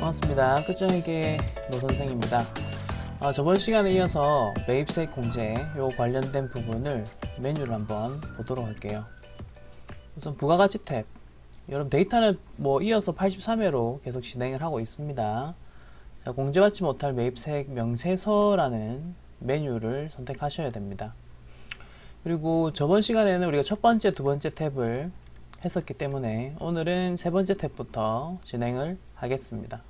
반갑습니다. 끝정에게 노선생입니다. 저번 시간에 이어서 매입세액 공제 요 관련된 부분을 메뉴를 한번 보도록 할게요. 우선 부가가치 탭, 여러분 데이터는 이어서 83회로 계속 진행을 하고 있습니다. 자, 공제받지 못할 매입세액 명세서라는 메뉴를 선택하셔야 됩니다. 그리고 저번 시간에는 우리가 첫 번째, 두 번째 탭을 했었기 때문에 오늘은 세 번째 탭부터 진행을 하겠습니다.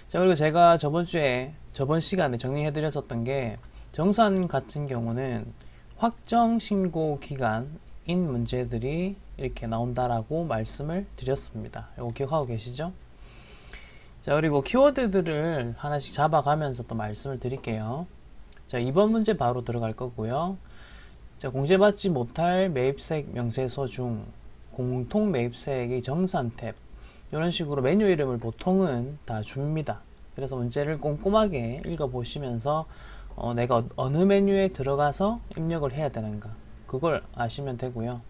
자, 그리고 제가 저번 시간에 정리해 드렸었던 게 정산 같은 경우는 확정 신고 기간인 문제들이 이렇게 나온다라고 말씀을 드렸습니다. 이거 기억하고 계시죠? 자, 그리고 키워드들을 하나씩 잡아가면서 또 말씀을 드릴게요. 자, 이번 문제 바로 들어갈 거고요. 자, 공제받지 못할 매입세액 명세서 중 공통 매입세액의 정산 탭, 이런 식으로 메뉴 이름을 보통은 다 줍니다. 그래서 문제를 꼼꼼하게 읽어보시면서 내가 어느 메뉴에 들어가서 입력을 해야 되는가, 그걸 아시면 되고요.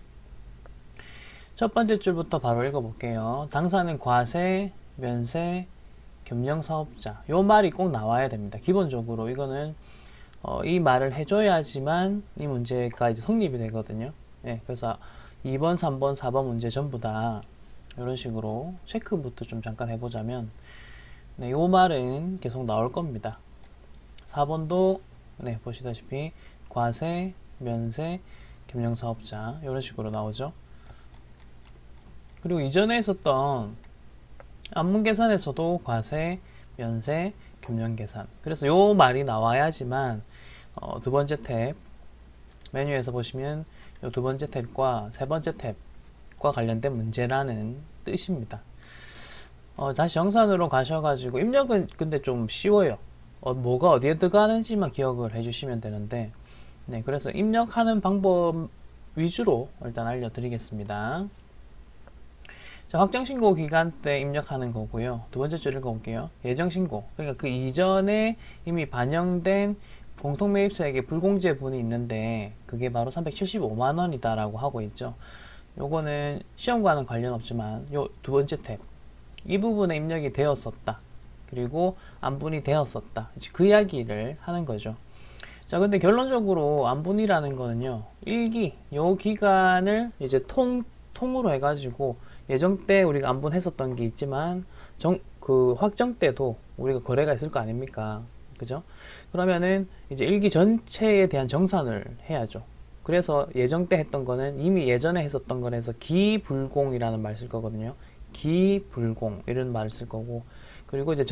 첫 번째 줄부터 바로 읽어볼게요. 당사는 과세, 면세, 겸용사업자, 요 말이 꼭 나와야 됩니다. 기본적으로 이거는 이 말을 해줘야지만 이 문제가 이제 성립이 되거든요. 예, 그래서 2번, 3번, 4번 문제 전부 다 이런 식으로 체크부터 좀 잠깐 해보자면, 네, 요 말은 계속 나올 겁니다. 4번도 네, 보시다시피 과세, 면세, 겸용사업자 이런 식으로 나오죠. 그리고 이전에 있었던 안문계산에서도 과세, 면세, 겸용계산, 그래서 요 말이 나와야지만 두 번째 탭 메뉴에서 보시면 요 두 번째 탭과 세 번째 탭과 관련된 문제라는 뜻입니다. 다시 정산으로 가셔가지고 입력은 근데 좀 쉬워요. 뭐가 어디에 들어가는지만 기억을 해주시면 되는데, 네, 그래서 입력하는 방법 위주로 일단 알려드리겠습니다. 자, 확정신고 기간 때 입력하는 거고요. 두 번째 줄 읽어볼게요. 예정신고, 그러니까 그 이전에 이미 반영된 공통매입세액의 불공제분이 있는데 그게 바로 375만원이다 라고 하고 있죠. 요거는 시험과는 관련 없지만 요 두 번째 탭, 이 부분에 입력이 되었었다, 그리고 안분이 되었었다, 그 이야기를 하는 거죠. 자, 근데 결론적으로 안분이라는 거는요, 1기 요 기간을 이제 통으로 해가지고 예정 때 우리가 안분했었던 게 있지만 그 확정 때도 우리가 거래가 있을 거 아닙니까? 그죠? 그러면은 이제 1기 전체에 대한 정산을 해야죠. 그래서 예정 때 했던 거는 이미 예전에 했었던 거라서 기불공이라는 말 쓸 거거든요. 기불공 이런 말을 쓸 거고, 그리고 이제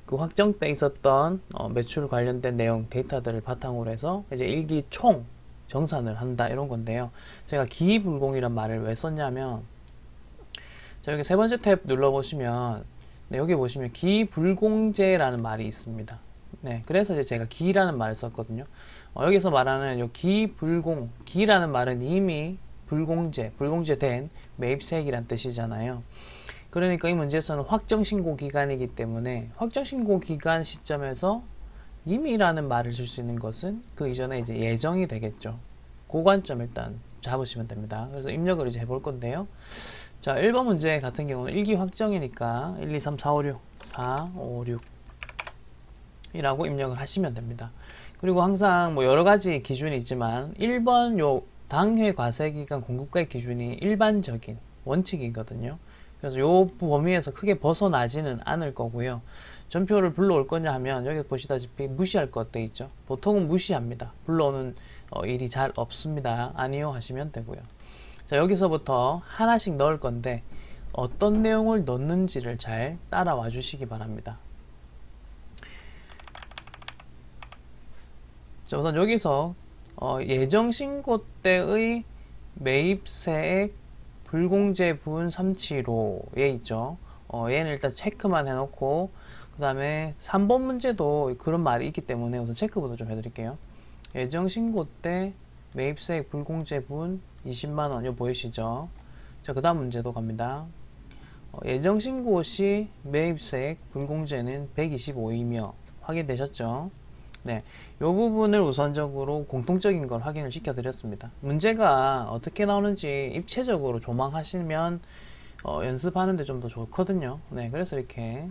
그 확정 때 있었던 매출 관련된 내용 데이터들을 바탕으로 해서 이제 1기 총 정산을 한다, 이런 건데요. 제가 기불공이란 말을 왜 썼냐면, 자, 여기 세 번째 탭 눌러보시면, 네, 여기 보시면 기불공제라는 말이 있습니다. 네, 그래서 이제 제가 기라는 말을 썼거든요. 여기서 말하는 요 기라는 말은 이미 불공제된 매입세액이란 뜻이잖아요. 그러니까 이 문제에서는 확정신고 기간이기 때문에 확정신고 기간 시점에서 이미라는 말을 쓸 수 있는 것은 그 이전에 이제 예정이 되겠죠. 그 관점 일단 잡으시면 됩니다. 그래서 입력을 이제 해볼 건데요. 자, 1번 문제 같은 경우는 1기 확정이니까 1, 2, 3, 4, 5, 6 4, 5, 6 이라고 입력을 하시면 됩니다. 그리고 항상 여러가지 기준이 있지만 1번 요 당해 과세기간 공급가액 기준이 일반적인 원칙이거든요. 그래서 요 범위에서 크게 벗어나지는 않을 거고요. 전표를 불러올 거냐 하면 여기 보시다시피 무시할 것 돼 있죠. 보통은 무시합니다. 불러오는 일이 잘 없습니다. 아니요 하시면 되고요. 자, 여기서부터 하나씩 넣을 건데 어떤 내용을 넣는지를 잘 따라와 주시기 바랍니다. 자, 우선 여기서 예정신고 때의 매입세액 불공제분 375에 있죠. 얘는 일단 체크만 해놓고, 그 다음에 3번 문제도 그런 말이 있기 때문에 우선 체크부터 좀 해드릴게요. 예정신고 때 매입세액 불공제분 20만원, 이거 보이시죠? 자, 그 다음 문제도 갑니다. 예정신고 시 매입세액 불공제는 125이며 확인되셨죠? 네, 이 부분을 우선적으로 공통적인 걸 확인을 시켜 드렸습니다. 문제가 어떻게 나오는지 입체적으로 조망하시면 연습하는데 좀 더 좋거든요. 네, 그래서 이렇게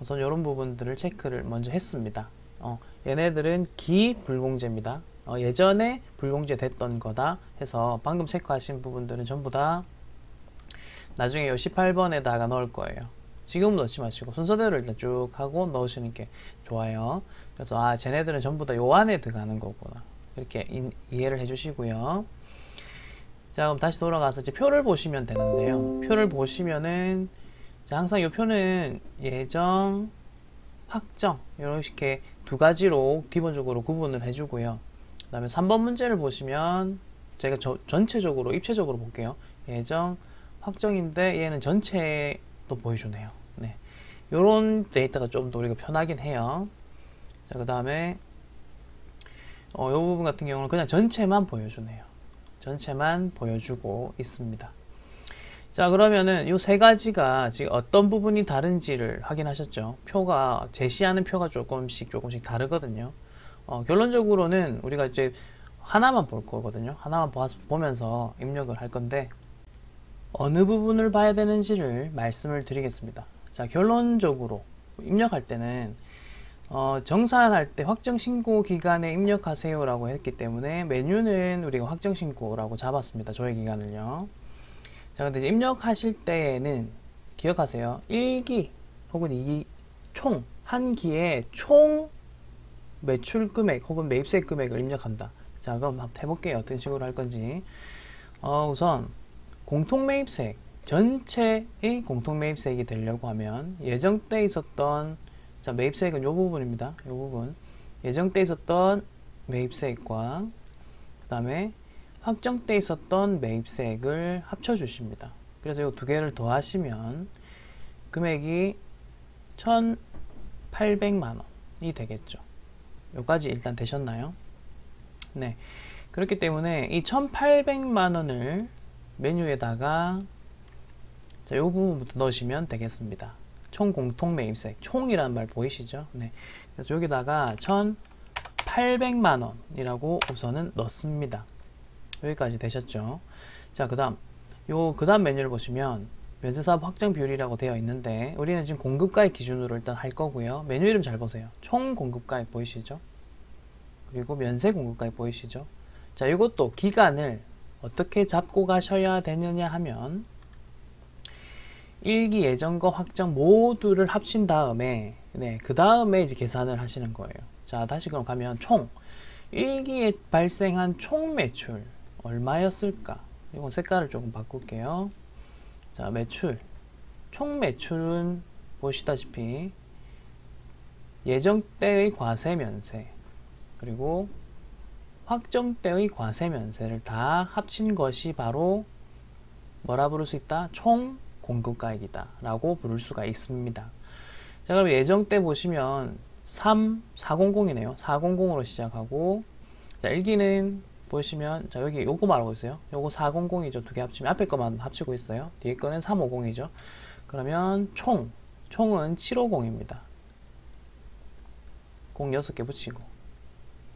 우선 이런 부분들을 체크를 먼저 했습니다. 얘네들은 기불공제입니다. 예전에 불공제 됐던 거다 해서 방금 체크하신 부분들은 전부 다 나중에 요 18번에다가 넣을 거예요. 지금 넣지 마시고 순서대로 일단 쭉 하고 넣으시는 게 좋아요. 그래서 쟤네들은 전부 다 요 안에 들어가는 거구나, 이렇게 이해를 해주시고요. 자, 그럼 다시 돌아가서 이제 표를 보시면 되는데요. 표를 보시면은 항상 이 표는 예정, 확정 이렇게 두 가지로 기본적으로 구분을 해주고요. 그 다음에 3번 문제를 보시면 제가 전체적으로 입체적으로 볼게요. 예정, 확정인데 얘는 전체도 보여주네요. 네, 요런 데이터가 좀 더 우리가 편하긴 해요. 자, 그 다음에 이 부분 같은 경우는 그냥 전체만 보여주네요. 전체만 보여주고 있습니다. 자, 그러면은 이 세 가지가 지금 어떤 부분이 다른지를 확인하셨죠? 표가, 제시하는 표가 조금씩 다르거든요. 결론적으로는 우리가 이제 하나만 볼 거거든요. 하나만 보면서 입력을 할 건데, 어느 부분을 봐야 되는지를 말씀을 드리겠습니다. 자, 결론적으로 입력할 때는 정산할 때 확정신고 기간에 입력하세요 라고 했기 때문에 메뉴는 우리가 확정신고라고 잡았습니다. 조회 기간을요. 자, 근데 이제 입력하실 때에는 기억하세요. 1기 혹은 2기 총, 한 기에 총 매출 금액 혹은 매입세 금액을 입력한다. 자, 그럼 한번 해볼게요. 어떤 식으로 할 건지. 우선 공통매입세, 전체의 공통매입세액이 되려고 하면 예정때 있었던, 자, 매입세액은 요 부분입니다. 요 부분. 예정때 있었던 매입세액과 그 다음에 확정때 있었던 매입세액을 합쳐주십니다. 그래서 이 두 개를 더하시면 금액이 1,800만원이 되겠죠. 여기까지 일단 되셨나요? 네. 그렇기 때문에 이 1,800만원을 메뉴에다가 자, 이 부분부터 넣으시면 되겠습니다. 총 공통 매입세액, 총이라는 말 보이시죠? 네. 그래서 여기다가 1,800만원이라고 우선은 넣습니다. 여기까지 되셨죠? 자, 그 다음 메뉴를 보시면 면세사업 확정 비율이라고 되어 있는데 우리는 지금 공급가액 기준으로 일단 할 거고요. 메뉴 이름 잘 보세요. 총 공급가액 보이시죠? 그리고 면세 공급가액 보이시죠? 자, 이것도 기간을 어떻게 잡고 가셔야 되느냐 하면 1기 예정과 확정 모두를 합친 다음에, 네, 그 다음에 이제 계산을 하시는 거예요. 자, 다시 그럼 가면 총 1기에 발생한 총 매출 얼마였을까? 이건 색깔을 조금 바꿀게요. 자, 매출, 총 매출은 보시다시피 예정 때의 과세 면세 그리고 확정 때의 과세 면세를 다 합친 것이 바로 뭐라 부를 수 있다? 총 공급가액이다 라고 부를 수가 있습니다. 자, 그럼 예정 때 보시면 400이네요. 400으로 시작하고, 자, 1기는 보시면, 자, 여기 요거 말하고 있어요. 요거 400이죠. 두 개 합치면 앞에 거만 합치고 있어요. 뒤에 거는 350이죠. 그러면 총은 750입니다. 0 6개 붙이고.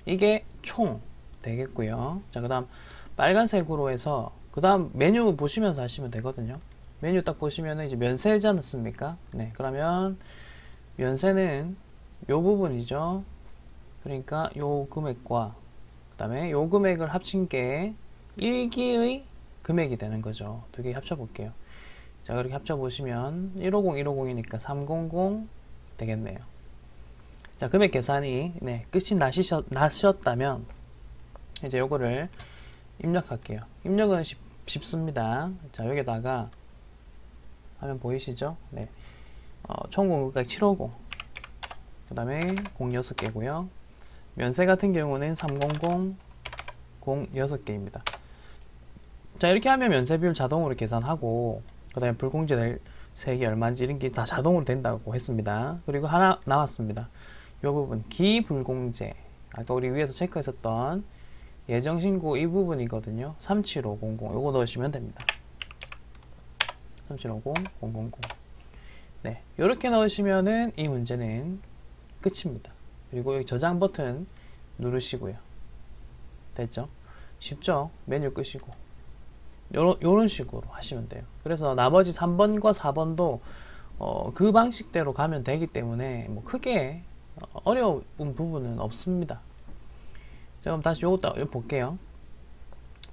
이게 총 되겠고요. 자, 그 다음 빨간색으로 해서, 그 다음 메뉴 보시면서 하시면 되거든요. 메뉴 딱 보시면은 이제 면세지 않습니까? 네, 그러면 면세는 요 부분이죠. 그러니까 요 금액과 그 다음에 요 금액을 합친 게 1기의 금액이 되는 거죠. 두 개 합쳐 볼게요. 자, 그렇게 합쳐 보시면 150, 150이니까 300 되겠네요. 자, 금액 계산이 끝이 나셨다면 이제 요거를 입력할게요. 입력은 쉽습니다. 자, 여기다가 화면 보이시죠? 네. 총 공급가액 750. 그 다음에 06개고요. 면세 같은 경우는 300, 06개입니다. 자, 이렇게 하면 면세 비율 자동으로 계산하고, 그 다음에 불공제 세액이 얼마인지 이런 게 다 자동으로 된다고 했습니다. 그리고 하나 나왔습니다. 이 부분, 기불공제. 아까 우리 위에서 체크했었던 예정신고 이 부분이거든요. 375000. 요거 넣으시면 됩니다. 3750, 000. 네, 요렇게 넣으시면은 이 문제는 끝입니다. 그리고 여기 저장 버튼 누르시고요. 됐죠? 쉽죠? 메뉴 끄시고. 요런 식으로 하시면 돼요. 그래서 나머지 3번과 4번도 그 방식대로 가면 되기 때문에 뭐 크게 어려운 부분은 없습니다. 자, 그럼 다시 요것도 볼게요.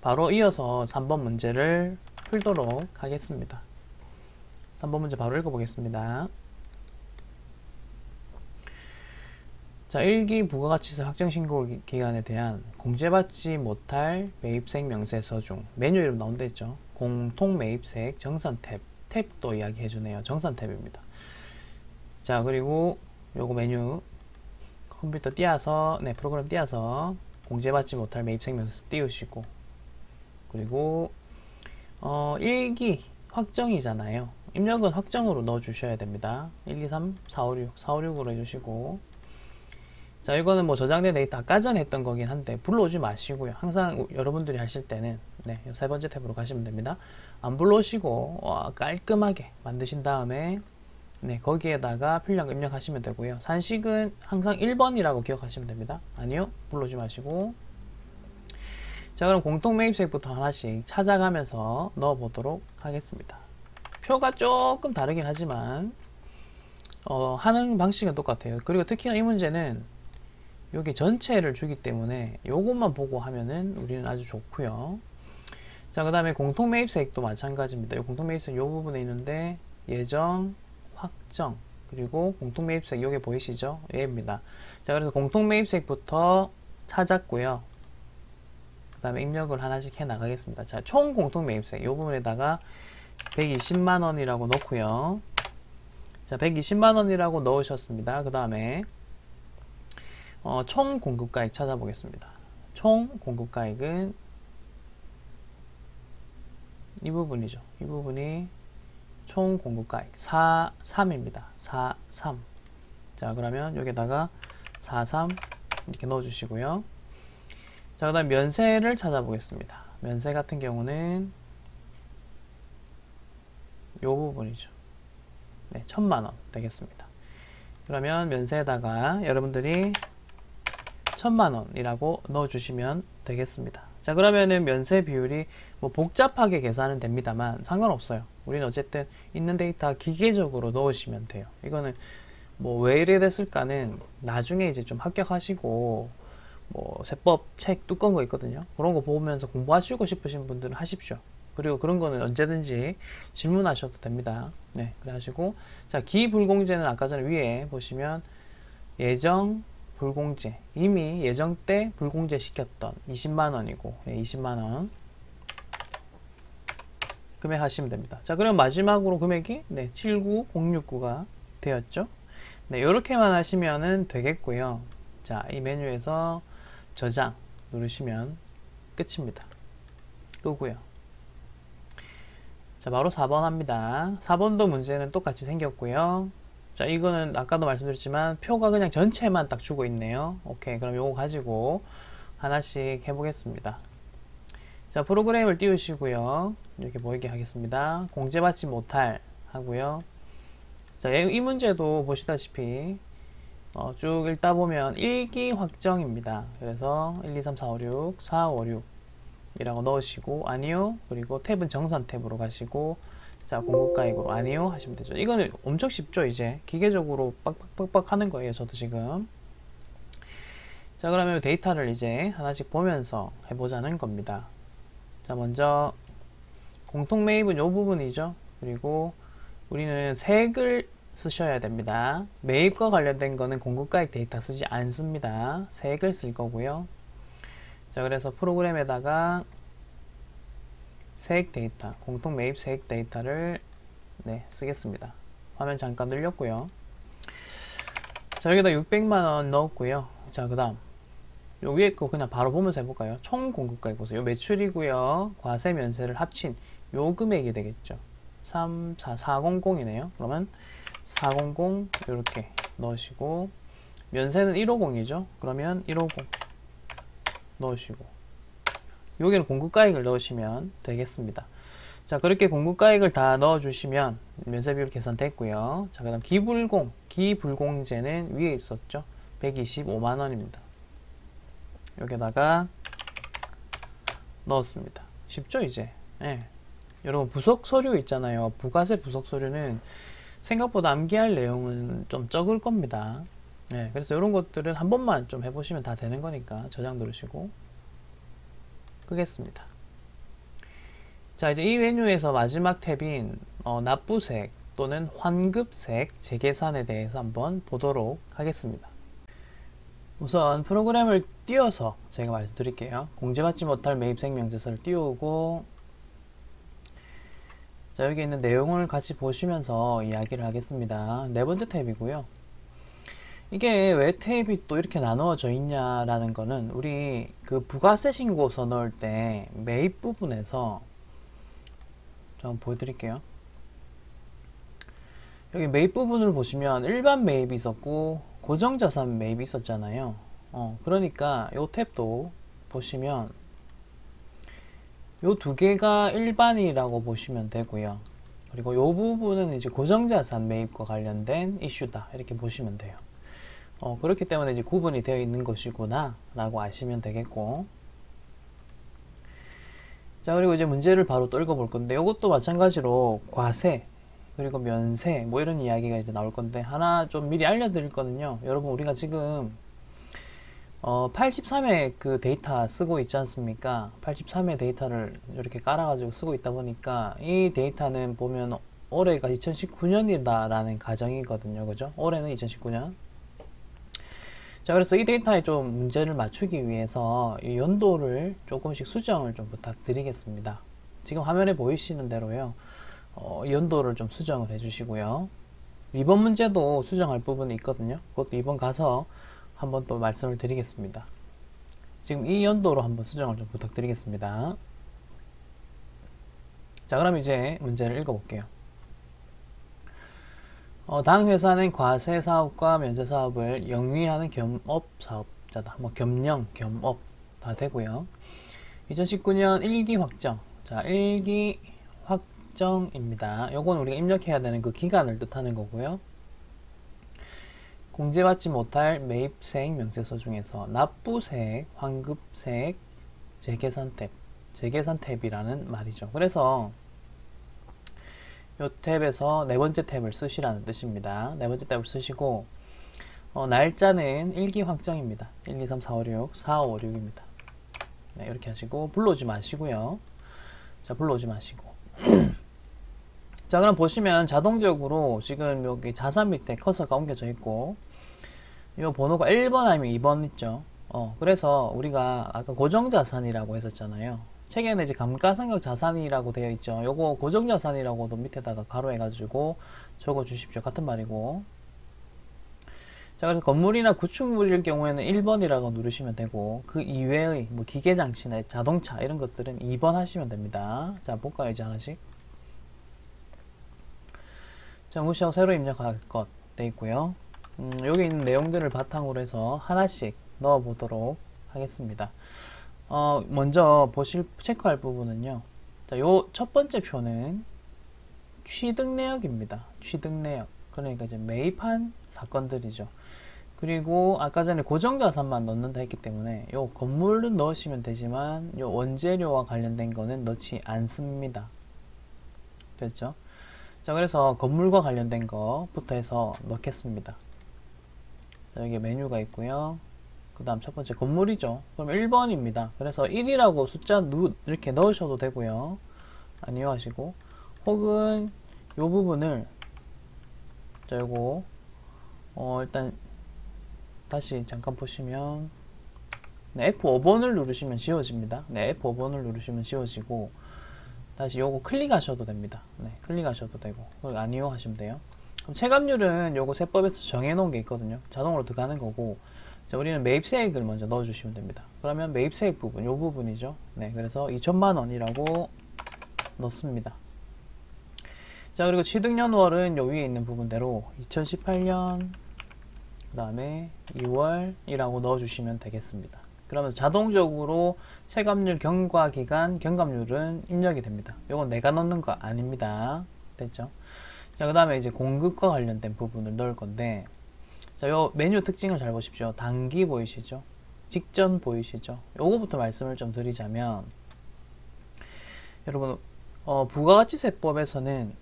바로 이어서 3번 문제를 풀도록 하겠습니다. 3번 문제 바로 읽어보겠습니다. 자, 1기 부가가치세 확정신고 기간에 대한 공제받지 못할 매입색 명세서 중 메뉴 이름 나온다 했죠. 공통 매입색 정산 탭도 이야기해주네요. 정산 탭입니다. 자, 그리고 요거 메뉴 컴퓨터 띄어서, 프로그램 띄어서 공제받지 못할 매입색 명세서 띄우시고, 그리고 1기 확정이잖아요. 입력은 확정으로 넣어 주셔야 됩니다. 1, 2, 3, 4, 5, 6, 4, 5, 6으로 해주시고, 자, 이거는 뭐 저장된 데이터 아까 전에 했던 거긴 한데 불러오지 마시고요. 항상 여러분들이 하실 때는 세 번째 탭으로 가시면 됩니다. 안 불러오시고 깔끔하게 만드신 다음에 거기에다가 필요한 거 입력하시면 되고요. 산식은 항상 1번이라고 기억하시면 됩니다. 아니요, 불러오지 마시고. 자, 그럼 공통 매입색부터 하나씩 찾아가면서 넣어 보도록 하겠습니다. 표가 조금 다르긴 하지만 하는 방식은 똑같아요. 그리고 특히나 이 문제는 여기 전체를 주기 때문에 요것만 보고 하면은 우리는 아주 좋고요. 자, 그 다음에 공통 매입색도 마찬가지입니다. 이 공통 매입색 요 부분에 있는데 예정, 확정, 그리고 공통 매입색 요게 보이시죠? 얘입니다. 자, 그래서 공통 매입색부터 찾았고요. 그 다음에 입력을 하나씩 해 나가겠습니다. 자, 총 공통 매입색 요 부분에다가 120만원이라고 넣고요. 자, 120만원이라고 넣으셨습니다. 그 다음에 총 공급가액 찾아보겠습니다. 총 공급가액은 이 부분이죠. 이 부분이 총 공급가액 43입니다. 43. 자, 그러면 여기다가 43 이렇게 넣어주시고요. 자, 그 다음 면세를 찾아보겠습니다. 면세 같은 경우는 요 부분이죠. 1000만원 되겠습니다. 그러면 면세에다가 여러분들이 1000만원이라고 넣어주시면 되겠습니다. 자, 그러면은 면세 비율이 뭐 복잡하게 계산은 됩니다만 상관없어요. 우리는 어쨌든 있는 데이터 기계적으로 넣으시면 돼요. 이거는 뭐 왜 이래 됐을까는 나중에 이제 좀 합격하시고 뭐 세법 책 두꺼운 거 있거든요. 그런 거 보면서 공부하시고 싶으신 분들은 하십시오. 그리고 그런 거는 언제든지 질문하셔도 됩니다. 그래 하시고, 자, 기불공제는 아까 전에 위에 보시면 예정 불공제, 이미 예정 때 불공제 시켰던 20만원이고 20만원 금액 하시면 됩니다. 자, 그럼 마지막으로 금액이 79069가 되었죠. 요렇게만 하시면은 되겠고요. 자, 이 메뉴에서 저장 누르시면 끝입니다. 끄고요. 자, 바로 4번 합니다. 4번도 문제는 똑같이 생겼고요. 자, 이거는 아까도 말씀드렸지만 표가 그냥 전체만 딱 주고 있네요. 오케이, 그럼 요거 가지고 하나씩 해보겠습니다. 자, 프로그램을 띄우시고요. 이렇게 보이게 하겠습니다. 공제받지 못할 하고요. 자, 이 문제도 보시다시피 쭉 읽다 보면 1기 확정입니다. 그래서 1, 2, 3, 4, 5, 6, 4, 5, 6 이라고 넣으시고 아니요, 그리고 탭은 정산 탭으로 가시고, 자, 공급가액으로 아니요 하시면 되죠. 이거는 엄청 쉽죠. 이제 기계적으로 빡빡빡빡 하는 거예요, 저도 지금. 자, 그러면 데이터를 이제 하나씩 보면서 해보자는 겁니다. 자, 먼저 공통 매입은 요 부분이죠. 그리고 우리는 색을 쓰셔야 됩니다. 매입과 관련된 거는 공급가액 데이터 쓰지 않습니다. 색을 쓸 거고요. 자, 그래서 프로그램에다가 색 데이터, 공통 매입 색 데이터를 쓰겠습니다. 화면 잠깐 늘렸고요. 자, 여기다 600만원 넣었고요. 자, 그 다음 요 위에 거 그냥 바로 보면서 해볼까요? 총 공급가액 보세요. 요 매출이고요. 과세 면세를 합친 요 금액이 되겠죠. 34400이네요. 그러면 400 이렇게 넣으시고, 면세는 150이죠. 그러면 150 넣으시고, 여기는 공급가액을 넣으시면 되겠습니다. 자, 그렇게 공급가액을 다 넣어주시면 면세비율 계산됐고요. 자, 그 다음 기불공제는 위에 있었죠. 125만원입니다. 여기다가 넣었습니다. 쉽죠, 이제? 예. 여러분 부속 서류 있잖아요. 부가세 부속 서류는 생각보다 암기할 내용은 좀 적을 겁니다. 예. 그래서 이런 것들은 한 번만 좀 해보시면 다 되는 거니까 저장 누르시고 끄겠습니다. 자, 이제 이 메뉴에서 마지막 탭인 납부색 또는 환급색 재계산에 대해서 한번 보도록 하겠습니다. 우선 프로그램을 띄워서 제가 말씀드릴게요. 공제받지 못할 매입생 명세서를 띄우고, 자, 여기 있는 내용을 같이 보시면서 이야기를 하겠습니다. 네 번째 탭이고요. 이게 왜 탭이 또 이렇게 나누어져 있냐라는 거는 우리 그 부가세 신고서 넣을 때 매입 부분에서 좀 보여드릴게요. 여기 매입 부분을 보시면 일반 매입이 있었고 고정자산 매입이 있었잖아요. 그러니까 요 탭도 보시면 요 두 개가 일반이라고 보시면 되고요. 그리고 요 부분은 이제 고정자산 매입과 관련된 이슈다 이렇게 보시면 돼요. 그렇기 때문에 이제 구분이 되어 있는 것이구나 라고 아시면 되겠고, 자, 그리고 이제 문제를 바로 또 읽어볼 건데, 이것도 마찬가지로 과세 그리고 면세 뭐 이런 이야기가 이제 나올 건데, 하나 좀 미리 알려드릴 거는요. 여러분, 우리가 지금 83회 그 데이터 쓰고 있지 않습니까? 83회 데이터를 이렇게 깔아가지고 쓰고 있다 보니까 이 데이터는 보면 올해가 2019년이다 라는 가정이거든요. 그죠? 올해는 2019년. 자, 그래서 이 데이터에 좀 문제를 맞추기 위해서 이 연도를 조금씩 수정을 좀 부탁드리겠습니다. 지금 화면에 보이시는 대로요. 연도를 좀 수정을 해주시고요. 이번 문제도 수정할 부분이 있거든요. 그것도 이번 가서 한번 또 말씀을 드리겠습니다. 지금 이 연도로 한번 수정을 좀 부탁드리겠습니다. 자, 그럼 이제 문제를 읽어볼게요. 다음 회사는 과세 사업과 면세 사업을 영위하는 겸업 사업자다. 뭐 겸영, 겸업 다 되고요. 2019년 1기 확정. 자, 1기 확정입니다. 요건 우리가 입력해야 되는 그 기간을 뜻하는 거고요. 공제받지 못할 매입세액 명세서 중에서 납부세액, 환급세액, 재계산 탭, 재계산 탭이라는 말이죠. 그래서 요 탭에서 네 번째 탭을 쓰시라는 뜻입니다. 네 번째 탭을 쓰시고, 날짜는 1기 확정입니다. 1, 2, 3, 4, 5, 6, 4, 5, 6입니다. 네, 이렇게 하시고, 불러오지 마시고요. 자, 불러오지 마시고. 자, 그럼 보시면 자동적으로 지금 여기 자산 밑에 커서가 옮겨져 있고, 이 번호가 1번 아니면 2번 있죠. 그래서 우리가 아까 고정자산이라고 했었잖아요. 책에는 이제 감가상각 자산이라고 되어 있죠. 요거 고정자산이라고도 밑에다가 가로해가지고 적어 주십시오. 같은 말이고. 자, 그래서 건물이나 구축물일 경우에는 1번이라고 누르시면 되고, 그 이외의 뭐 기계장치나 자동차 이런 것들은 2번 하시면 됩니다. 자, 볼까요? 이제 하나씩. 자, 무시하고 새로 입력할 것 돼 있고요. 여기 있는 내용들을 바탕으로 해서 하나씩 넣어 보도록 하겠습니다. 먼저 체크할 부분은요. 자, 요 첫 번째 표는 취득 내역입니다. 취득 내역. 그러니까 이제 매입한 사건들이죠. 그리고 아까 전에 고정자산만 넣는다 했기 때문에 요 건물은 넣으시면 되지만 요 원재료와 관련된 거는 넣지 않습니다. 됐죠? 자, 그래서 건물과 관련된 거부터 해서 넣겠습니다. 자, 여기 메뉴가 있고요. 그 다음 첫 번째 건물이죠. 그럼 1번입니다. 그래서 1이라고 숫자 이렇게 넣으셔도 되고요. 아니요 하시고, 혹은 요 부분을, 자, 요거 일단 다시 잠깐 보시면, 네, F5번을 누르시면 지워집니다. 네, F5번을 누르시면 지워지고, 다시 요거 클릭하셔도 됩니다. 네, 클릭하셔도 되고, 아니요 하시면 돼요. 그럼 체감률은 요거 세법에서 정해놓은 게 있거든요. 자동으로 들어가는 거고, 자, 우리는 매입세액을 먼저 넣어주시면 됩니다. 그러면 매입세액 부분, 요 부분이죠. 네, 그래서 2천만 원이라고 넣습니다. 자, 그리고 취득연월은 요 위에 있는 부분대로 2018년 그 다음에 2월이라고 넣어주시면 되겠습니다. 그러면 자동적으로 체감률 경과기간 경감률은 입력이 됩니다. 요건 내가 넣는 거 아닙니다. 됐죠? 자, 그 다음에 이제 공급과 관련된 부분을 넣을 건데, 자, 요 메뉴 특징을 잘 보십시오. 단기 보이시죠? 직전 보이시죠? 요거부터 말씀을 좀 드리자면, 여러분 부가가치세법에서는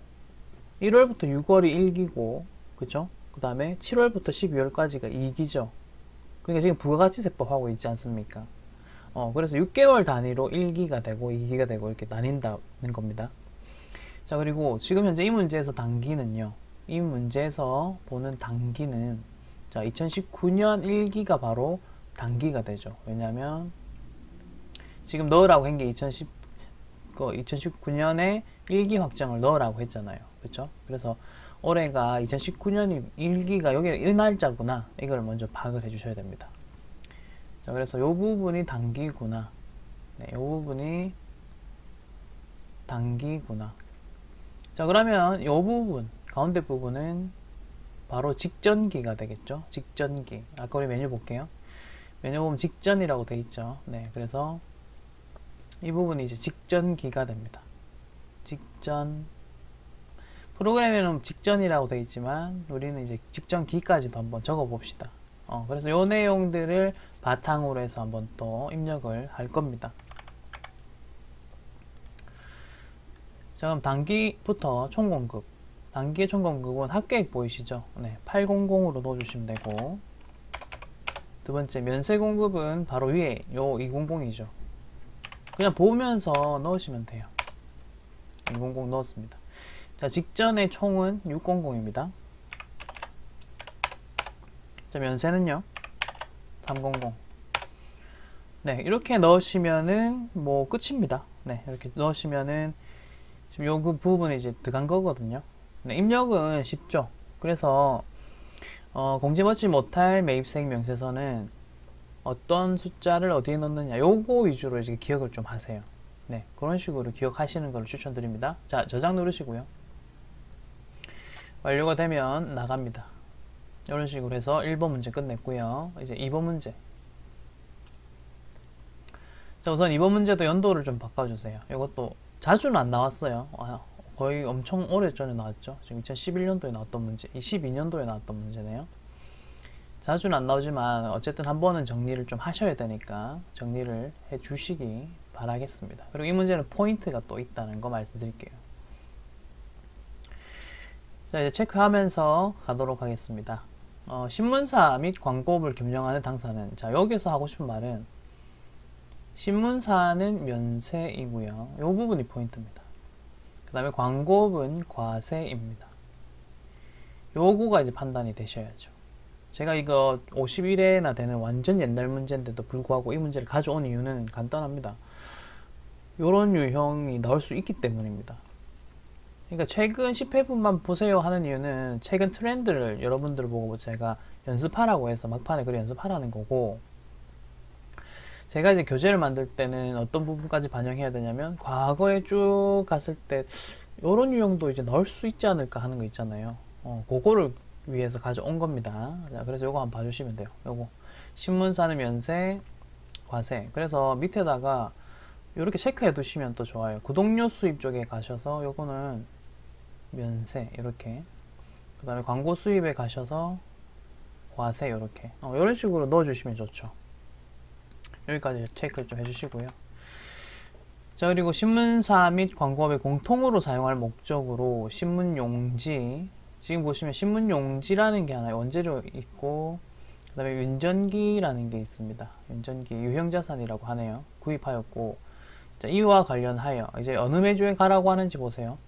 1월부터 6월이 1기고, 그죠? 그 다음에 7월부터 12월까지가 2기죠. 그러니까 지금 부가가치세법 하고 있지 않습니까? 그래서 6개월 단위로 1기가 되고 2기가 되고 이렇게 나뉜다는 겁니다. 자, 그리고 지금 현재 이 문제에서 단기는요. 이 문제에서 보는 단기는 자, 2019년 1기가 바로 단기가 되죠. 왜냐면 지금 넣으라고 한 게 2019년에 1기 확정을 넣으라고 했잖아요. 그렇죠? 그래서 올해가 2019년이 1기가 여기 이 날짜구나. 이걸 먼저 파악을 해 주셔야 됩니다. 자, 그래서 요 부분이 단기구나. 네, 요 부분이 단기구나. 자, 그러면 요 부분, 가운데 부분은 바로 직전기가 되겠죠. 직전기. 아까 우리 메뉴 볼게요. 메뉴 보면 직전이라고 돼 있죠. 네, 그래서 이 부분이 이제 직전기가 됩니다. 직전. 프로그램에는 직전이라고 돼 있지만 우리는 이제 직전기까지도 한번 적어 봅시다. 그래서 요 내용들을 바탕으로 해서 한번 또 입력을 할 겁니다. 자, 그럼 단기부터 총공급. 단기의 총공급은 합계액 보이시죠? 네, 800으로 넣어주시면 되고, 두 번째 면세공급은 바로 위에 요 200이죠. 그냥 보면서 넣으시면 돼요. 200 넣었습니다. 자, 직전의 총은 600입니다. 자, 면세는요 300. 네, 이렇게 넣으시면은 뭐 끝입니다. 네, 이렇게 넣으시면은 지금 요 그 부분에 이제 들어간 거거든요. 네, 입력은 쉽죠. 그래서 공제받지 못할 매입세액 명세서는 어떤 숫자를 어디에 넣느냐, 요거 위주로 이제 기억을 좀 하세요. 네, 그런 식으로 기억하시는 걸 추천드립니다. 자, 저장 누르시고요. 완료가 되면 나갑니다. 이런 식으로 해서 1번 문제 끝냈고요. 이제 2번 문제. 자, 우선 2번 문제도 연도를 좀 바꿔주세요. 이것도 자주는 안 나왔어요. 거의 엄청 오래전에 나왔죠. 지금 2011년도에 나왔던 문제, 22년도에 나왔던 문제네요. 자주는 안 나오지만 어쨌든 한 번은 정리를 좀 하셔야 되니까 정리를 해 주시기 바라겠습니다. 그리고 이 문제는 포인트가 또 있다는 거 말씀드릴게요. 자, 이제 체크하면서 가도록 하겠습니다. 신문사 및 광고업을 겸용하는 당사는, 자, 여기서 하고 싶은 말은 신문사는 면세이고요. 이 부분이 포인트입니다. 그 다음에 광고업은 과세입니다. 요거가 이제 판단이 되셔야죠. 제가 이거 51회나 되는 완전 옛날 문제인데도 불구하고 이 문제를 가져온 이유는 간단합니다. 요런 유형이 나올 수 있기 때문입니다. 그러니까 최근 10회분만 보세요 하는 이유는 최근 트렌드를 여러분들 보고 제가 연습하라고 해서 막판에 그래 연습하라는 거고, 제가 이제 교재를 만들 때는 어떤 부분까지 반영해야 되냐면 과거에 쭉 갔을 때 요런 유형도 이제 넣을 수 있지 않을까 하는 거 있잖아요. 그거를 위해서 가져온 겁니다. 자, 그래서 요거 한번 봐주시면 돼요. 요거 신문사는 면세, 과세. 그래서 밑에다가 이렇게 체크해 두시면 또 좋아요. 구독료 수입 쪽에 가셔서 요거는 면세 이렇게, 그 다음에 광고 수입에 가셔서 과세 이렇게, 이런 식으로 넣어 주시면 좋죠. 여기까지 체크를 좀 해주시고요. 자, 그리고 신문사 및 광고업의 공통으로 사용할 목적으로 신문용지, 지금 보시면 신문용지라는 게 하나 원재료 있고, 그 다음에 윤전기라는 게 있습니다. 윤전기 유형자산이라고 하네요. 구입하였고, 자, 이와 관련하여 이제 어느 매주에 가라고 하는지 보세요.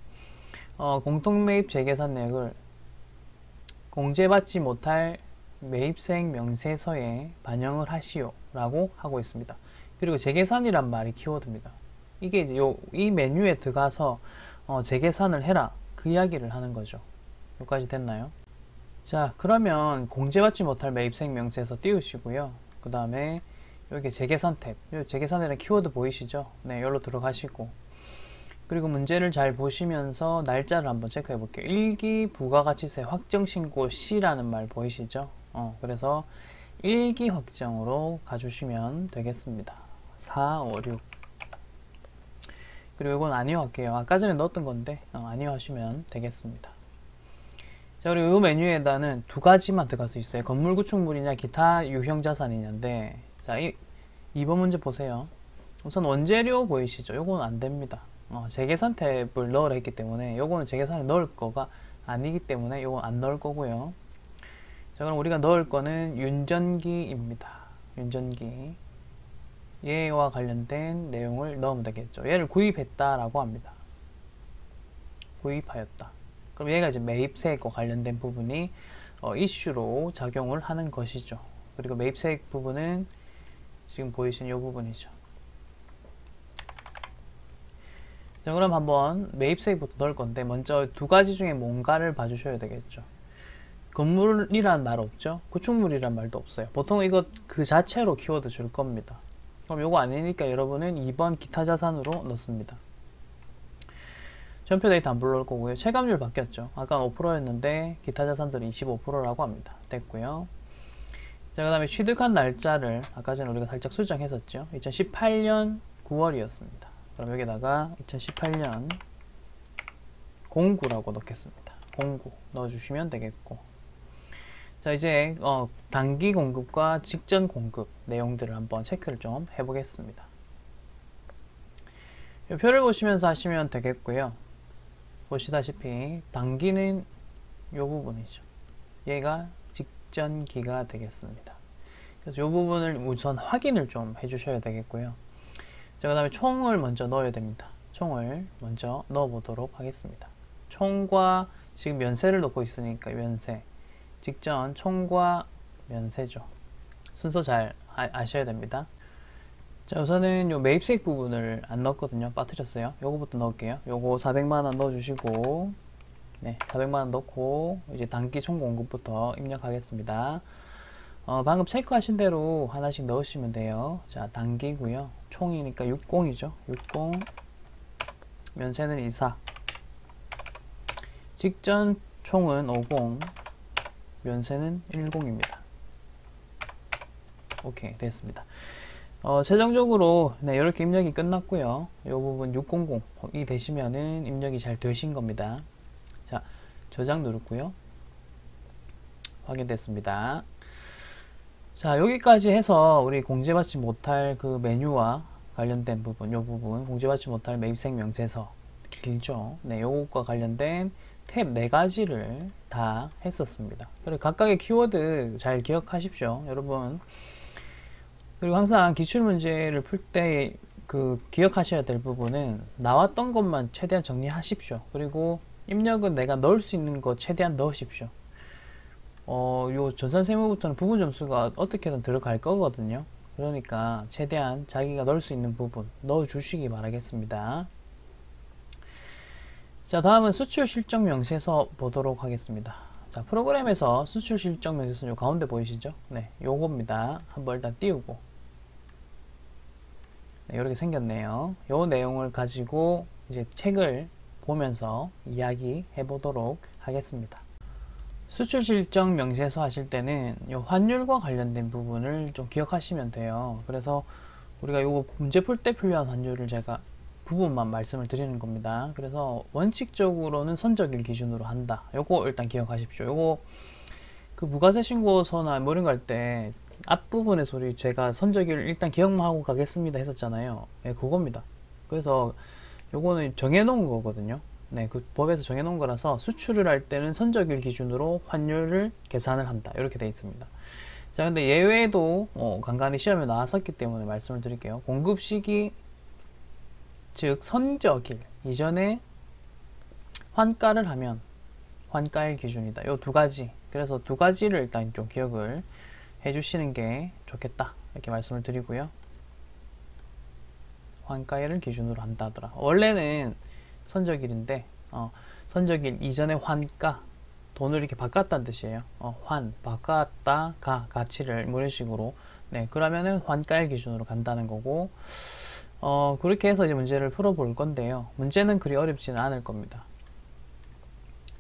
공통매입 재계산 내역을 공제받지 못할 매입세액 명세서에 반영을 하시오 라고 하고 있습니다. 그리고 재계산이란 말이 키워드입니다. 이게 이제 이 메뉴에 들어가서 재계산을 해라, 그 이야기를 하는 거죠. 여기까지 됐나요? 자, 그러면 공제받지 못할 매입세액 명세서 띄우시고요. 그 다음에 여기 재계산 탭, 여기 재계산이라는 키워드 보이시죠? 네, 여기로 들어가시고, 그리고 문제를 잘 보시면서 날짜를 한번 체크해 볼게요. 1기 부가가치세 확정신고 시라는 말 보이시죠? 그래서 1기 확정으로 가주시면 되겠습니다. 4, 5, 6. 그리고 이건 아니요 할게요. 아까 전에 넣었던 건데 아니요 하시면 되겠습니다. 자, 그리고 이 메뉴에다는 두 가지만 들어갈 수 있어요. 건물 구축물이냐 기타 유형 자산이냐인데, 자, 2번 문제 보세요. 우선 원재료 보이시죠? 요건 안 됩니다. 재계산 탭을 넣으라 했기 때문에 요거는 재계산에 넣을 거가 아니기 때문에 요건 안 넣을 거고요. 자, 그럼 우리가 넣을 거는 윤전기입니다. 윤전기. 얘와 관련된 내용을 넣으면 되겠죠. 얘를 구입했다라고 합니다. 구입하였다. 그럼 얘가 이제 매입세액과 관련된 부분이 이슈로 작용을 하는 것이죠. 그리고 매입세액 부분은 지금 보이신 이 부분이죠. 자, 그럼 한번 매입세액부터 넣을 건데 먼저 두 가지 중에 뭔가를 봐주셔야 되겠죠. 건물이란 말 없죠. 구축물이란 말도 없어요. 보통 이거 그 자체로 키워드 줄 겁니다. 그럼 요거 아니니까 여러분은 2번 기타 자산으로 넣습니다. 전표 데이터 안 불러올 거고요. 체감률 바뀌었죠. 아까 5%였는데 기타 자산들은 25%라고 합니다. 됐고요. 자, 그 다음에 취득한 날짜를 아까 전에 우리가 살짝 수정했었죠. 2018년 9월이었습니다. 그럼 여기다가 2018년 09라고 넣겠습니다. 09 넣어주시면 되겠고, 자, 이제 단기 공급과 직전 공급 내용들을 한번 체크를 좀 해보겠습니다. 이 표를 보시면서 하시면 되겠고요. 보시다시피 단기는 이 부분이죠. 얘가 직전기가 되겠습니다. 그래서 이 부분을 우선 확인을 좀 해주셔야 되겠고요. 자, 그 다음에 총을 먼저 넣어야 됩니다. 총을 먼저 넣어 보도록 하겠습니다. 총과 지금 면세를 넣고 있으니까 면세, 직전 총과 면세죠. 순서 잘 아셔야 됩니다. 자, 우선은 요 매입세액 부분을 안 넣었거든요. 빠뜨렸어요. 요거부터 넣을게요. 요거 400만원 넣어주시고, 네, 400만원 넣고 이제 단기 총 공급부터 입력하겠습니다. 방금 체크하신 대로 하나씩 넣으시면 돼요. 자, 단기고요. 총이니까 60이죠. 60, 면세는 24, 직전 총은 50, 면세는 10입니다. 오케이, 됐습니다. 최종적으로 네, 이렇게 입력이 끝났고요. 이 부분 600이 되시면은 입력이 잘 되신 겁니다. 자, 저장 누르고요. 확인됐습니다. 자, 여기까지 해서 우리 공제받지 못할 그 메뉴와 관련된 부분, 이 부분 공제받지 못할 매입세액 명세서 길죠. 네, 요것과 관련된 탭 4가지를 다 했었습니다. 그리고 각각의 키워드 잘 기억하십시오, 여러분. 그리고 항상 기출문제를 풀 때 그 기억하셔야 될 부분은 나왔던 것만 최대한 정리하십시오. 그리고 입력은 내가 넣을 수 있는 것 최대한 넣으십시오. 요 전산세무부터는 부분 점수가 어떻게든 들어갈 거거든요. 그러니까 최대한 자기가 넣을 수 있는 부분 넣어 주시기 바라겠습니다. 자, 다음은 수출 실적 명세서 보도록 하겠습니다. 자, 프로그램에서 수출 실적 명세서 요 가운데 보이시죠? 네, 요겁니다. 한번 일단 띄우고, 네, 이렇게 생겼네요. 요 내용을 가지고 이제 책을 보면서 이야기 해보도록 하겠습니다. 수출 실적 명세서 하실 때는 요 환율과 관련된 부분을 좀 기억하시면 돼요. 그래서 우리가 요거 문제 풀 때 필요한 환율을 제가 부분만 말씀을 드리는 겁니다. 그래서 원칙적으로는 선적일 기준으로 한다. 요거 일단 기억하십시오. 요거 그 부가세 신고서나 뭐 이런 거 할 때 앞부분에 소리 제가 선적일 일단 기억만 하고 가겠습니다 했었잖아요. 예, 그겁니다. 그래서 요거는 정해놓은 거거든요. 네, 그 법에서 정해놓은 거라서 수출을 할 때는 선적일 기준으로 환율을 계산을 한다. 이렇게 되어 있습니다. 자, 근데 예외도 간간히 시험에 나왔었기 때문에 말씀을 드릴게요. 공급 시기, 즉 선적일 이전에 환가를 하면 환가일 기준이다. 요 두 가지. 그래서 두 가지를 일단 좀 기억을 해주시는 게 좋겠다. 이렇게 말씀을 드리고요. 환가일을 기준으로 한다더라. 원래는 선적일인데 선적일 이전에 환가, 돈을 이렇게 바꿨다는 뜻이에요. 바꿨다, 가치를 뭐 이런 식으로. 네, 그러면은 환가일 기준으로 간다는 거고, 그렇게 해서 이제 문제를 풀어볼 건데요. 문제는 그리 어렵지는 않을 겁니다.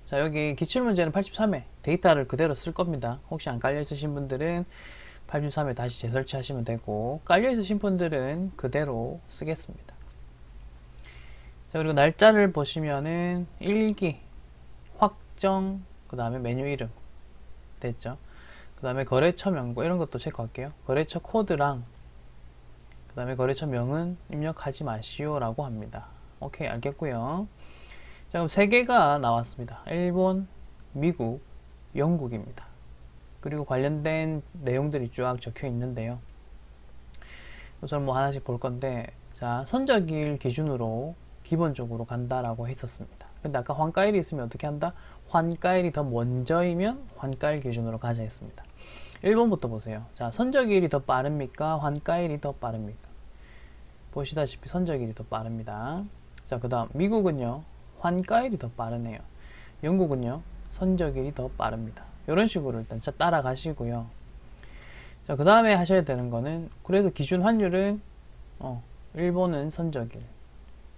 자, 여기 기출문제는 83회 데이터를 그대로 쓸 겁니다. 혹시 안 깔려 있으신 분들은 83회 다시 재설치하시면 되고, 깔려 있으신 분들은 그대로 쓰겠습니다. 자, 그리고 날짜를 보시면은 일기, 확정, 그 다음에 메뉴 이름 됐죠. 그 다음에 거래처 명부 이런 것도 체크할게요. 거래처 코드랑 그 다음에 거래처 명은 입력하지 마시오 라고 합니다. 오케이, 알겠고요. 자, 그럼 세 개가 나왔습니다. 일본, 미국, 영국입니다. 그리고 관련된 내용들이 쫙 적혀 있는데요. 우선 뭐 하나씩 볼 건데, 자, 선적일 기준으로 기본적으로 간다라고 했었습니다. 근데 아까 환가일이 있으면 어떻게 한다? 환가일이 더 먼저이면 환가일 기준으로 가자 했습니다. 1번부터 보세요. 자, 선적일이 더 빠릅니까? 환가일이 더 빠릅니까? 보시다시피 선적일이 더 빠릅니다. 자, 그 다음 미국은요, 환가일이 더 빠르네요. 영국은요, 선적일이 더 빠릅니다. 이런 식으로 일단 따라가시고요. 자, 그 다음에 하셔야 되는 거는, 그래도 기준 환율은 일본은 선적일,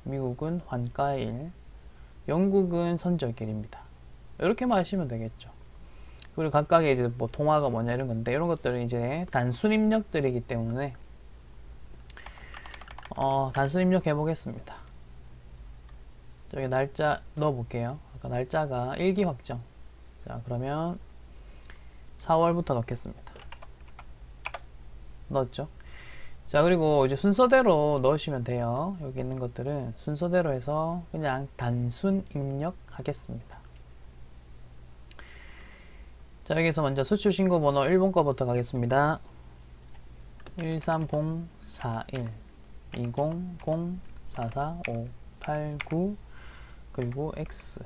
미국은 환가일, 영국은 선적일입니다. 이렇게만 하시면 되겠죠. 그리고 각각의 이제 뭐 통화가 뭐냐 이런 건데, 이런 것들은 이제 단순 입력들이기 때문에 단순 입력해 보겠습니다. 저기 날짜 넣어 볼게요. 아까 날짜가 일기 확정. 자, 그러면 4월부터 넣겠습니다. 넣었죠? 자, 그리고 이제 순서대로 넣으시면 돼요. 여기 있는 것들은 순서대로 해서 그냥 단순 입력하겠습니다. 자, 여기서 먼저 수출 신고 번호 1번 거부터 가겠습니다. 130412004458 9 그리고 X.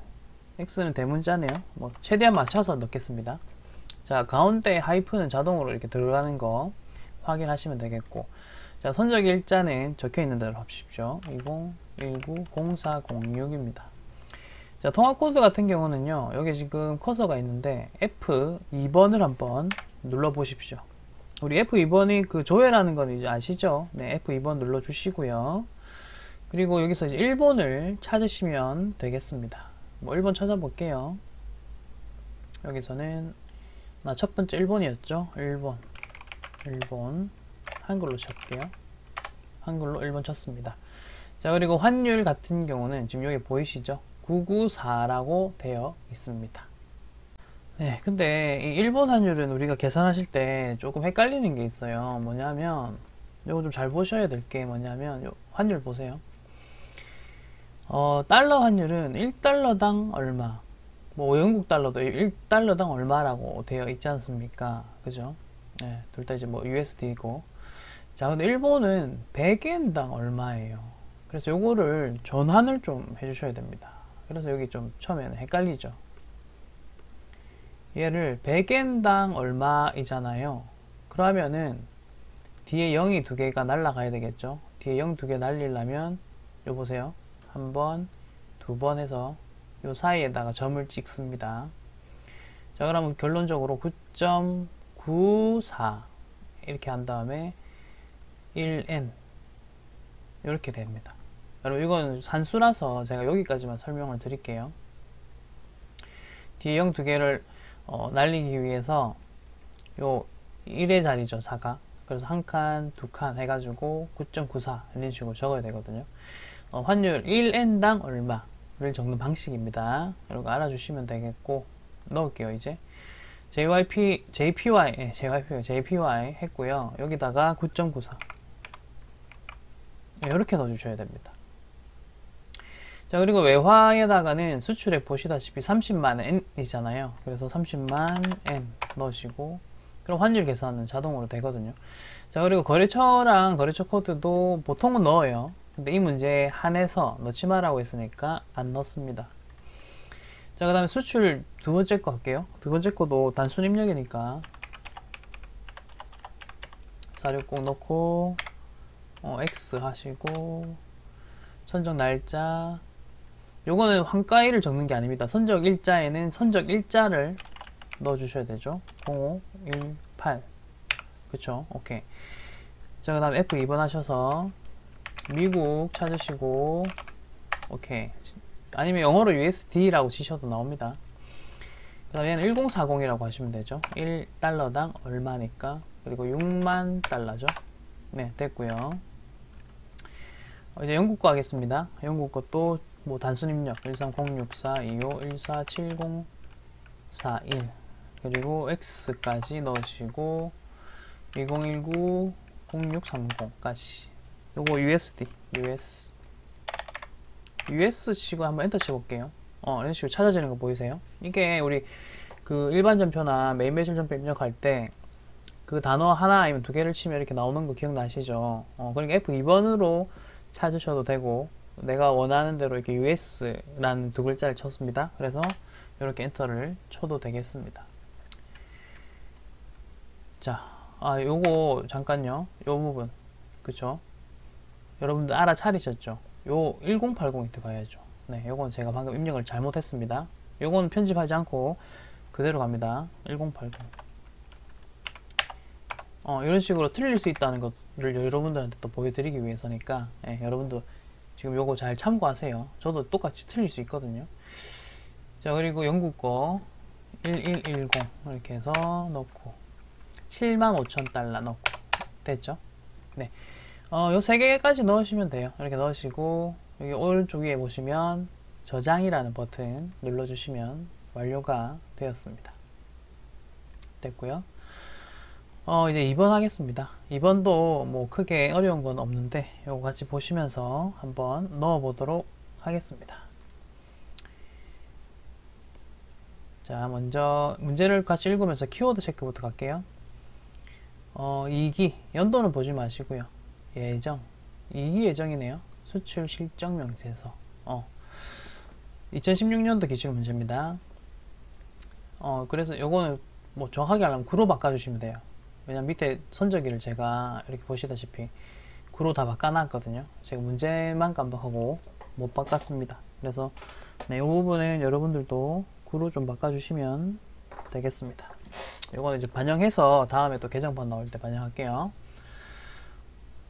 X는 대문자네요. 뭐 최대한 맞춰서 넣겠습니다. 자, 가운데 하이픈은 자동으로 이렇게 들어가는 거 확인하시면 되겠고, 자, 선적 일자는 적혀 있는 대로 합십시오. 20190406입니다. 자, 통화 코드 같은 경우는요, 여기 지금 커서가 있는데 F2번을 한번 눌러 보십시오. 우리 F2번이 그 조회라는 건 이제 아시죠? 네, F2번 눌러 주시고요. 그리고 여기서 이제 1번을 찾으시면 되겠습니다. 뭐 1번 찾아볼게요. 여기서는 첫 번째 1번이었죠? 1번 한글로 칠게요. 한글로 1번 쳤습니다. 자, 그리고 환율 같은 경우는 지금 여기 보이시죠? 994라고 되어 있습니다. 네, 근데 이 일본 환율은 우리가 계산하실 때 조금 헷갈리는 게 있어요. 뭐냐면, 이거 좀 잘 보셔야 될 게 뭐냐면, 요 환율 보세요. 달러 환율은 1달러당 얼마, 뭐 영국 달러도 1달러당 얼마라고 되어 있지 않습니까? 그죠? 네, 둘 다 이제 뭐 USD고. 자, 근데 일본은 100엔당 얼마예요. 그래서 요거를 전환을 좀 해주셔야 됩니다. 그래서 여기 좀 처음에는 헷갈리죠. 얘를 100엔당 얼마이잖아요. 그러면은 뒤에 0이 두 개가 날라가야 되겠죠. 뒤에 0 두 개 날리려면 요 보세요. 한 번, 두 번 해서 요 사이에다가 점을 찍습니다. 자, 그러면 결론적으로 9.94 이렇게 한 다음에 1n 이렇게 됩니다. 여러분, 이건 산수라서 제가 여기까지만 설명을 드릴게요. 뒤에 0 두 개를 날리기 위해서 요 1의 자리죠, 4가. 그래서 한 칸, 두 칸 해가지고 9.94 이런 식으로 적어야 되거든요. 환율 1n당 얼마를 적는 방식입니다. 이렇게 알아주시면 되겠고, 넣을게요. 이제 JPY 했고요. 여기다가 9.94 이렇게 넣어주셔야 됩니다. 자, 그리고 외화에다가는 수출액 보시다시피 30만 N이잖아요. 그래서 30만 N 넣으시고, 그럼 환율 계산은 자동으로 되거든요. 자, 그리고 거래처랑 거래처 코드도 보통은 넣어요. 근데 이 문제에 한해서 넣지 말라고 했으니까 안 넣습니다. 자, 그 다음에 수출 두 번째 거 할게요. 두 번째 거도 단순 입력이니까 460 넣고 X 하시고, 선적 날짜, 요거는 환가일을 적는 게 아닙니다. 선적 일자에는 선적 일자를 넣어 주셔야 되죠. 0518 그쵸? 오케이. 자, 그 다음 F2번 하셔서 미국 찾으시고, 오케이. 아니면 영어로 USD라고 치셔도 나옵니다. 그 다음에 얘는 1040이라고 하시면 되죠. 1달러당 얼마니까. 그리고 6만 달러죠. 네, 됐고요. 이제 영국 거 하겠습니다. 영국 것도 뭐 단순 입력 130642514704 41 그리고 X까지 넣으시고 2019 0630까지. 요거 USD US US 치고 한번 엔터 쳐볼게요. 이런 식으로 찾아지는 거 보이세요? 이게 우리 그 일반 전표나 메인 매출 전표 입력할 때 그 단어 하나 아니면 두 개를 치면 이렇게 나오는 거 기억나시죠? 그러니까 F2번으로 찾으셔도 되고, 내가 원하는 대로 이렇게 US라는 두 글자를 쳤습니다. 그래서 이렇게 엔터를 쳐도 되겠습니다. 자, 요거 잠깐요. 요 부분, 그쵸? 여러분들 알아차리셨죠? 요 1080이 들어가야죠. 네, 요건 제가 방금 입력을 잘못했습니다. 요건 편집하지 않고 그대로 갑니다. 1080. 이런 식으로 틀릴 수 있다는 것을 여러분들한테 또 보여드리기 위해서니까, 여러분도 지금 요거 잘 참고하세요. 저도 똑같이 틀릴 수 있거든요. 자, 그리고 영국 거 1110 이렇게 해서 넣고 75,000달러 넣고 됐죠? 네. 요 세 개까지 넣으시면 돼요. 이렇게 넣으시고 여기 오른쪽 위에 보시면 저장이라는 버튼 눌러주시면 완료가 되었습니다. 됐고요. 이제 2번 하겠습니다. 2번도 뭐 크게 어려운 건 없는데 요거 같이 보시면서 한번 넣어 보도록 하겠습니다. 자, 먼저 문제를 같이 읽으면서 키워드 체크부터 갈게요. 2기 연도는 보지 마시고요. 예정 2기 예정이네요. 수출 실적 명세서 2016년도 기출 문제입니다. 그래서 요거는 뭐 정확하게 하려면 구로 바꿔주시면 돼요. 왜냐면 밑에 선저기를 제가 이렇게 보시다시피 구로 다 바꿔놨거든요. 제가 문제만 깜빡하고 못 바꿨습니다. 그래서 네, 이 부분은 여러분들도 구로 좀 바꿔주시면 되겠습니다. 이거는 이제 반영해서 다음에 또 개정판 나올 때 반영할게요.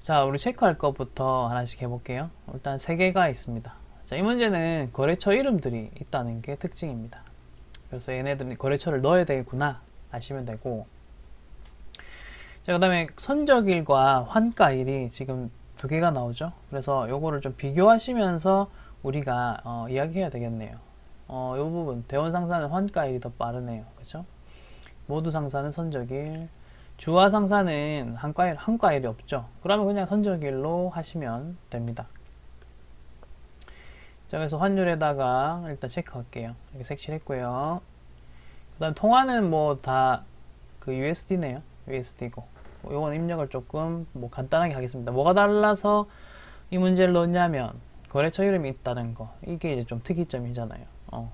자, 우리 체크할 것부터 하나씩 해볼게요. 일단 3개가 있습니다. 자, 이 문제는 거래처 이름들이 있다는 게 특징입니다. 그래서 얘네들은 거래처를 넣어야 되겠구나 아시면 되고, 자, 그 다음에 선적일과 환가일이 지금 2개가 나오죠. 그래서 요거를 좀 비교하시면서 우리가 이야기해야 되겠네요. 요 부분 대원 상사는 환가일이 더 빠르네요. 그쵸? 모두 상사는 선적일, 주화 상사는 한가일이 없죠. 그러면 그냥 선적일로 하시면 됩니다. 자, 그래서 환율에다가 일단 체크할게요. 이렇게 색칠했고요. 그 다음 통화는 뭐 다 그 USD네요. USD고 요건 입력을 조금 뭐 간단하게 하겠습니다. 뭐가 달라서 이 문제를 넣었냐면 거래처 이름이 있다는 거, 이게 이제 좀 특이점이잖아요.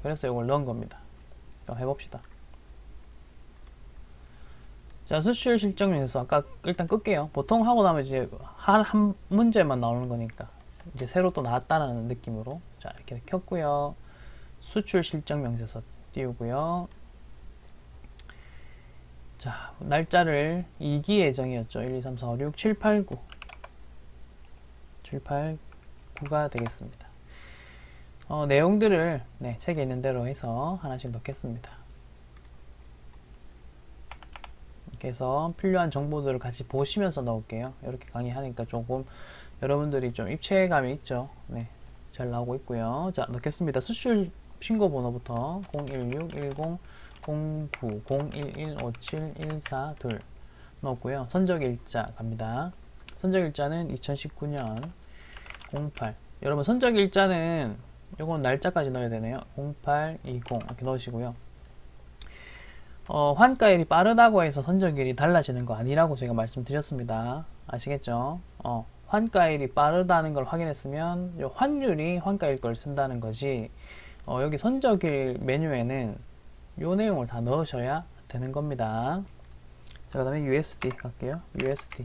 그래서 이걸 넣은 겁니다. 그럼 해봅시다. 자, 수출 실적 명세서 아까 일단 끌게요. 보통 하고 나면 이제 한 문제만 나오는 거니까 이제 새로 또 나왔다는 느낌으로 자, 이렇게 켰고요. 수출 실적 명세서 띄우고요. 자, 날짜를 2기 예정이었죠. 1, 2, 3, 4, 5, 6, 7, 8, 9 7, 8, 9가 되겠습니다. 내용들을 책에 있는 대로 해서 하나씩 넣겠습니다. 이렇게 해서 필요한 정보들을 같이 보시면서 넣을게요. 이렇게 강의하니까 조금 여러분들이 좀 입체감이 있죠. 네, 잘 나오고 있고요. 자, 넣겠습니다. 수출 신고 번호부터 01610 09 011 57 142 넣었고요. 선적일자 갑니다. 선적일자는 2019년 08. 여러분 선적일자는 요건 날짜까지 넣어야 되네요. 0820 이렇게 넣으시고요. 환가일이 빠르다고 해서 선적일이 달라지는 거 아니라고 제가 말씀드렸습니다. 아시겠죠? 환가일이 빠르다는 걸 확인했으면 요 환율이 환가일 걸 쓴다는 거지, 여기 선적일 메뉴에는 요 내용을 다 넣으셔야 되는 겁니다. 자, 그 다음에 USD 갈게요. USD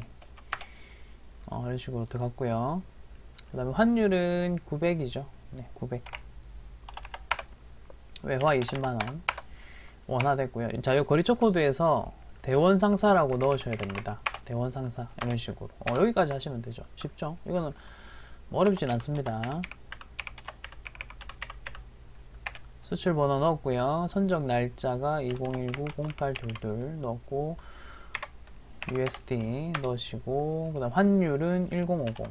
이런 식으로 들어갔고요. 그 다음에 환율은 900이죠. 네, 900. 외화 20만원 원화됐고요. 자, 요 거래처 코드에서 대원상사라고 넣으셔야 됩니다. 대원상사 이런 식으로 여기까지 하시면 되죠. 쉽죠? 이거는 뭐 어렵진 않습니다. 수출 번호 넣었고요. 선적 날짜가 2019-0822 넣었고, USD 넣으시고, 그 다음 환율은 1050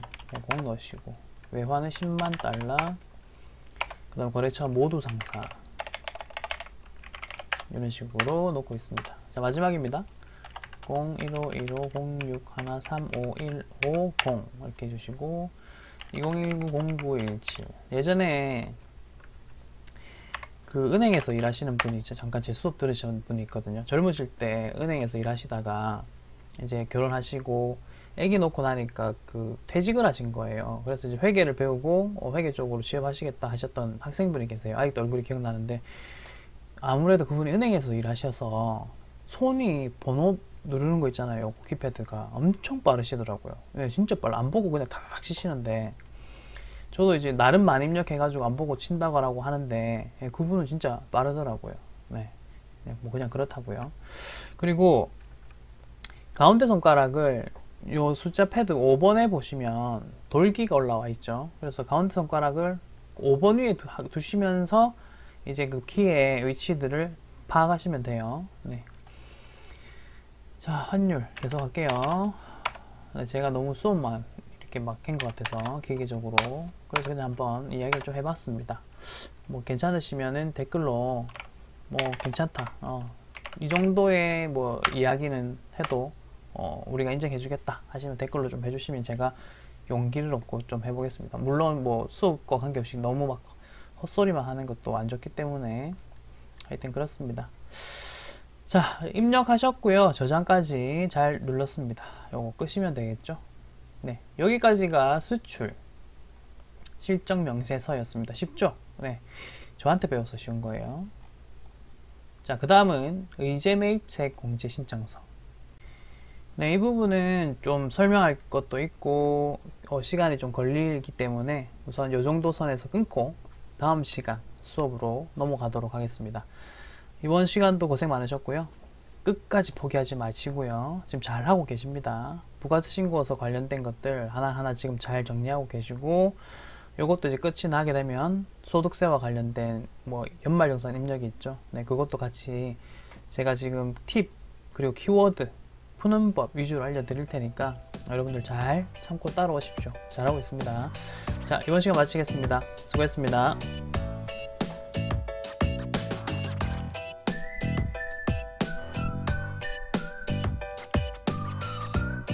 넣으시고, 외화는 10만 달러, 그 다음 거래처 모두 상사 이런 식으로 넣고 있습니다. 자, 마지막입니다. 015150613510 이렇게 해주시고, 2019-0917. 예전에 그 은행에서 일하시는 분이 있죠. 잠깐 제 수업 들으신 분이 있거든요. 젊으실 때 은행에서 일하시다가 이제 결혼하시고 아기 놓고 나니까 그 퇴직을 하신 거예요. 그래서 이제 회계를 배우고 회계 쪽으로 취업하시겠다 하셨던 학생분이 계세요. 아직도 얼굴이 기억나는데, 아무래도 그분이 은행에서 일하셔서 손이 번호 누르는 거 있잖아요. 키패드가 엄청 빠르시더라고요. 네, 진짜 빨라. 안 보고 그냥 탁 치시는데, 저도 이제 나름 많이 입력해가지고 안 보고 친다고 하는데, 예, 그분은 진짜 빠르더라고요. 네, 뭐 그냥 그렇다고요. 그리고 가운데 손가락을 요 숫자 패드 5번에 보시면 돌기가 올라와 있죠. 그래서 가운데 손가락을 5번 위에 두시면서 이제 그 키의 위치들을 파악하시면 돼요. 네. 자, 환율 계속 할게요. 제가 너무 수업만 이렇게 막 한 것 같아서 기계적으로, 그래서 그냥 한번 이야기를 좀 해봤습니다. 뭐 괜찮으시면은 댓글로 뭐 괜찮다, 이 정도의 뭐 이야기는 해도 우리가 인정해주겠다 하시면 댓글로 좀 해주시면 제가 용기를 얻고 좀 해보겠습니다. 물론 뭐 수업과 관계없이 너무 막 헛소리만 하는 것도 안 좋기 때문에 하여튼 그렇습니다. 자, 입력하셨고요. 저장까지 잘 눌렀습니다. 요거 끄시면 되겠죠. 네, 여기까지가 수출 실적 명세서였습니다. 쉽죠? 네, 저한테 배워서 쉬운 거예요. 자, 그 다음은 의제 매입 세액 공제 신청서. 네, 이 부분은 좀 설명할 것도 있고 시간이 좀 걸리기 때문에 우선 요 정도 선에서 끊고 다음 시간 수업으로 넘어가도록 하겠습니다. 이번 시간도 고생 많으셨고요. 끝까지 포기하지 마시고요. 지금 잘하고 계십니다. 부가세신고서 관련된 것들 하나하나 지금 잘 정리하고 계시고, 요것도 이제 끝이 나게 되면 소득세와 관련된 뭐 연말정산 입력이 있죠. 네, 그것도 같이 제가 지금 팁 그리고 키워드 푸는 법 위주로 알려드릴 테니까 여러분들 잘 참고 따라오십시오. 잘하고 있습니다. 자, 이번 시간 마치겠습니다. 수고했습니다.